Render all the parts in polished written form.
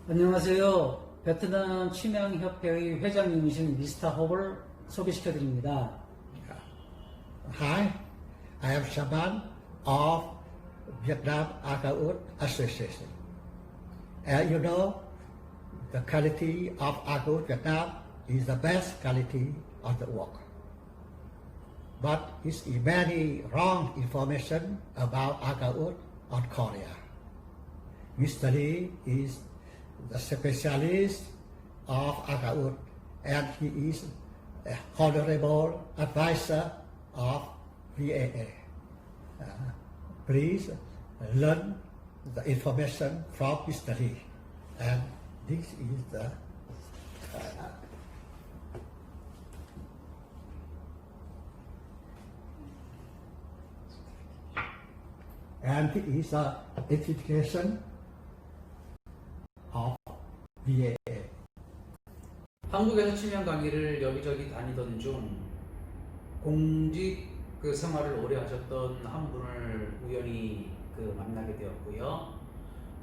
안녕하세요. 베트남 침향협회의 회장님이신 미스터 홉을 소개시켜드립니다. Hi, I am Shaban of Vietnam Agaut Association. And you know, the quality of Agaut Vietnam is the best quality of the work. But it's many wrong information about Agaut on Korea. Mr. Lee is the specialist of Agaut, and he is a honorable advisor of VAA. Please learn the information from Mr. Lee. And this is the and this is the identification of VAA. 한국에서 침향 강의를 여기저기 다니던 중 공직 생활을 오래 하셨던 한 분을 우연히 만나게 되었고요.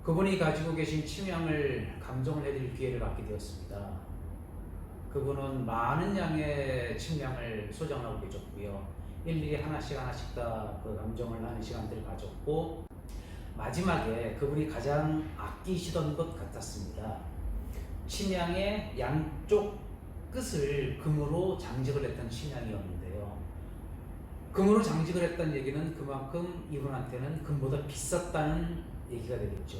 그분이 가지고 계신 침향을 감정을 해드릴 기회를 갖게 되었습니다. 그분은 많은 양의 침향을 소장하고 계셨고요. 일일이 하나씩 다 감정을 하는 시간들을 가졌고, 마지막에 그분이 가장 아끼시던 것 같았습니다. 침향의 양쪽 끝을 금으로 장식을 했던 침향이었는데요. 금으로 장식을 했다는 얘기는 그만큼 이분한테는 금보다 비쌌다는 얘기가 되겠죠.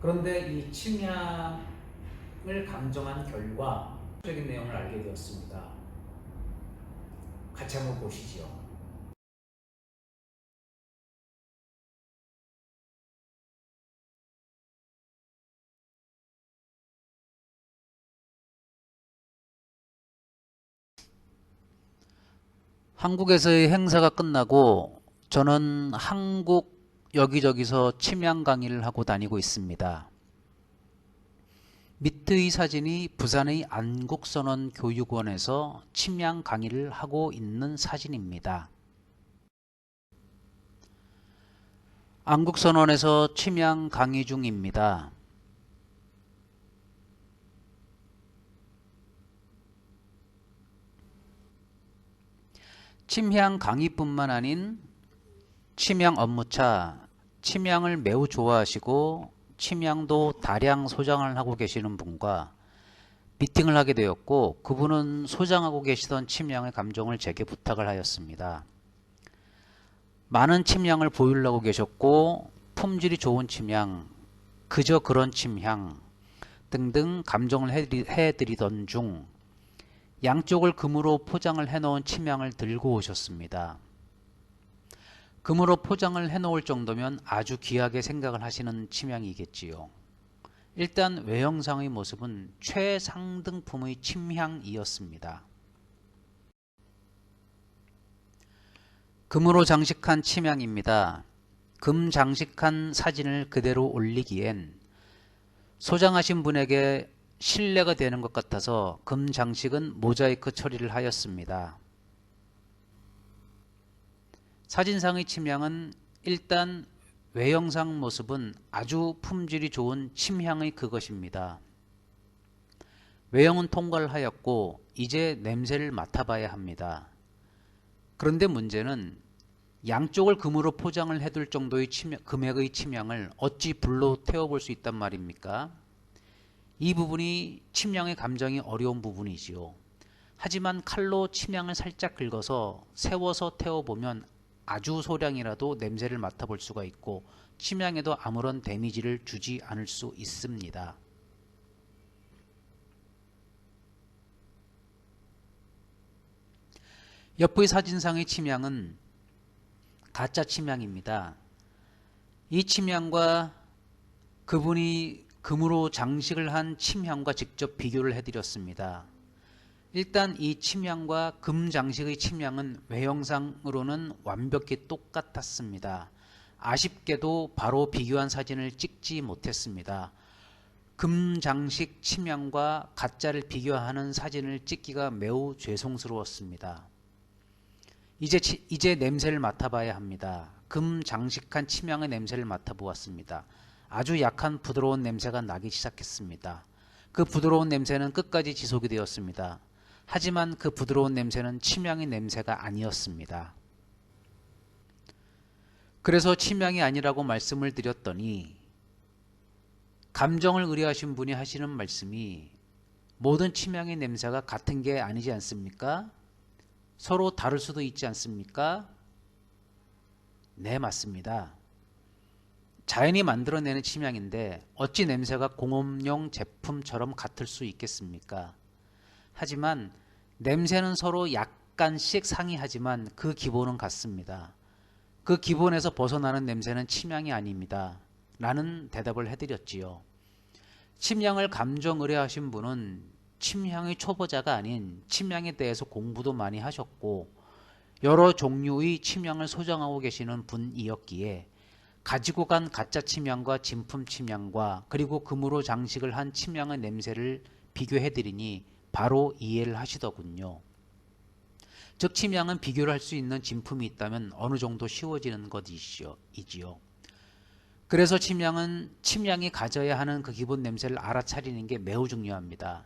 그런데 이 침향을 감정한 결과 적인 내용을 알게 되었습니다. 같이 한번 보시죠. 한국에서의 행사가 끝나고 저는 한국 여기저기서 침향 강의를 하고 다니고 있습니다. 밑의 사진이 부산의 안국선원 교육원에서 침향 강의를 하고 있는 사진입니다. 안국선원에서 침향 강의 중입니다. 침향 강의뿐만 아닌 침향 업무차, 침향을 매우 좋아하시고 침향도 다량 소장을 하고 계시는 분과 미팅을 하게 되었고, 그분은 소장하고 계시던 침향의 감정을 제게 부탁을 하였습니다. 많은 침향을 보유하고 계셨고 품질이 좋은 침향, 그저 그런 침향 등등 감정을 해드리던 중 양쪽을 금으로 포장을 해놓은 침향을 들고 오셨습니다. 금으로 포장을 해놓을 정도면 아주 귀하게 생각을 하시는 침향이겠지요. 일단 외형상의 모습은 최상등품의 침향이었습니다. 금으로 장식한 침향입니다. 금 장식한 사진을 그대로 올리기엔 소장하신 분에게 신뢰가 되는 것 같아서 금 장식은 모자이크 처리를 하였습니다. 사진상의 침향은 일단 외형상 모습은 아주 품질이 좋은 침향의 그것입니다. 외형은 통과를 하였고 이제 냄새를 맡아봐야 합니다. 그런데 문제는 양쪽을 금으로 포장을 해둘 정도의 금액의 침향을 어찌 불로 태워볼 수 있단 말입니까? 이 부분이 침향의 감정이 어려운 부분이지요. 하지만 칼로 침향을 살짝 긁어서 세워서 태워보면 아주 소량이라도 냄새를 맡아볼 수가 있고 침향에도 아무런 데미지를 주지 않을 수 있습니다. 옆의 사진상의 침향은 가짜 침향입니다. 이 침향과 그분이 금으로 장식을 한 침향과 직접 비교를 해드렸습니다. 일단 이 침향과 금 장식의 침향은 외형상으로는 완벽히 똑같았습니다. 아쉽게도 바로 비교한 사진을 찍지 못했습니다. 금 장식 침향과 가짜를 비교하는 사진을 찍기가 매우 죄송스러웠습니다. 이제 냄새를 맡아봐야 합니다. 금 장식한 침향의 냄새를 맡아보았습니다. 아주 약한 부드러운 냄새가 나기 시작했습니다. 그 부드러운 냄새는 끝까지 지속이 되었습니다. 하지만 그 부드러운 냄새는 침향의 냄새가 아니었습니다. 그래서 침향이 아니라고 말씀을 드렸더니 감정을 의뢰하신 분이 하시는 말씀이 모든 침향의 냄새가 같은 게 아니지 않습니까? 서로 다를 수도 있지 않습니까? 네, 맞습니다. 자연이 만들어내는 침향인데 어찌 냄새가 공업용 제품처럼 같을 수 있겠습니까? 하지만 냄새는 서로 약간씩 상이하지만 그 기본은 같습니다. 그 기본에서 벗어나는 냄새는 침향이 아닙니다. 라는 대답을 해드렸지요. 침향을 감정 의뢰하신 분은 침향의 초보자가 아닌 침향에 대해서 공부도 많이 하셨고 여러 종류의 침향을 소장하고 계시는 분이었기에 가지고 간 가짜 침향과 진품 침향과 그리고 금으로 장식을 한 침향의 냄새를 비교해드리니 바로 이해를 하시더군요. 즉 침향은 비교를 할 수 있는 진품이 있다면 어느 정도 쉬워지는 것이지요. 그래서 침향이 가져야 하는 그 기본 냄새를 알아차리는 게 매우 중요합니다.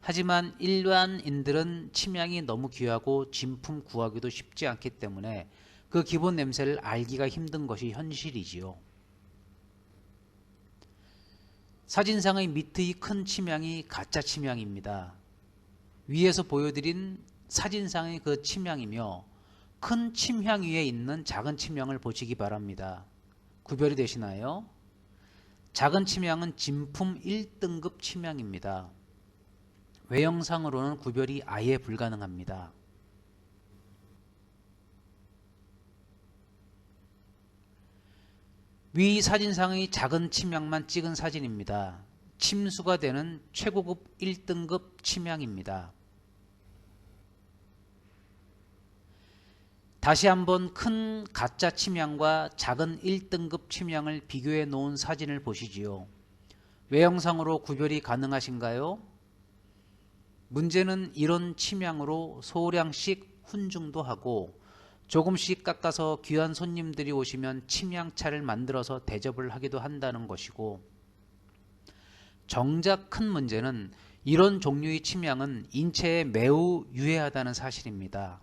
하지만 일반인들은 침향이 너무 귀하고 진품 구하기도 쉽지 않기 때문에 그 기본 냄새를 알기가 힘든 것이 현실이지요. 사진상의 밑의 큰 침향이 가짜 침향입니다. 위에서 보여드린 사진상의 그 침향이며 큰 침향 위에 있는 작은 침향을 보시기 바랍니다. 구별이 되시나요? 작은 침향은 진품 1등급 침향입니다. 외형상으로는 구별이 아예 불가능합니다. 위 사진상의 작은 침향만 찍은 사진입니다. 침수가 되는 최고급 1등급 침향입니다. 다시 한번 큰 가짜 침향과 작은 1등급 침향을 비교해 놓은 사진을 보시지요. 외형상으로 구별이 가능하신가요? 문제는 이런 침향으로 소량씩 훈증도 하고 조금씩 깎아서 귀한 손님들이 오시면 침향차를 만들어서 대접을 하기도 한다는 것이고, 정작 큰 문제는 이런 종류의 침향은 인체에 매우 유해하다는 사실입니다.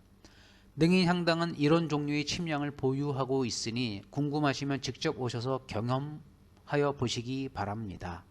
능인향당은 이런 종류의 침향을 보유하고 있으니 궁금하시면 직접 오셔서 경험하여 보시기 바랍니다.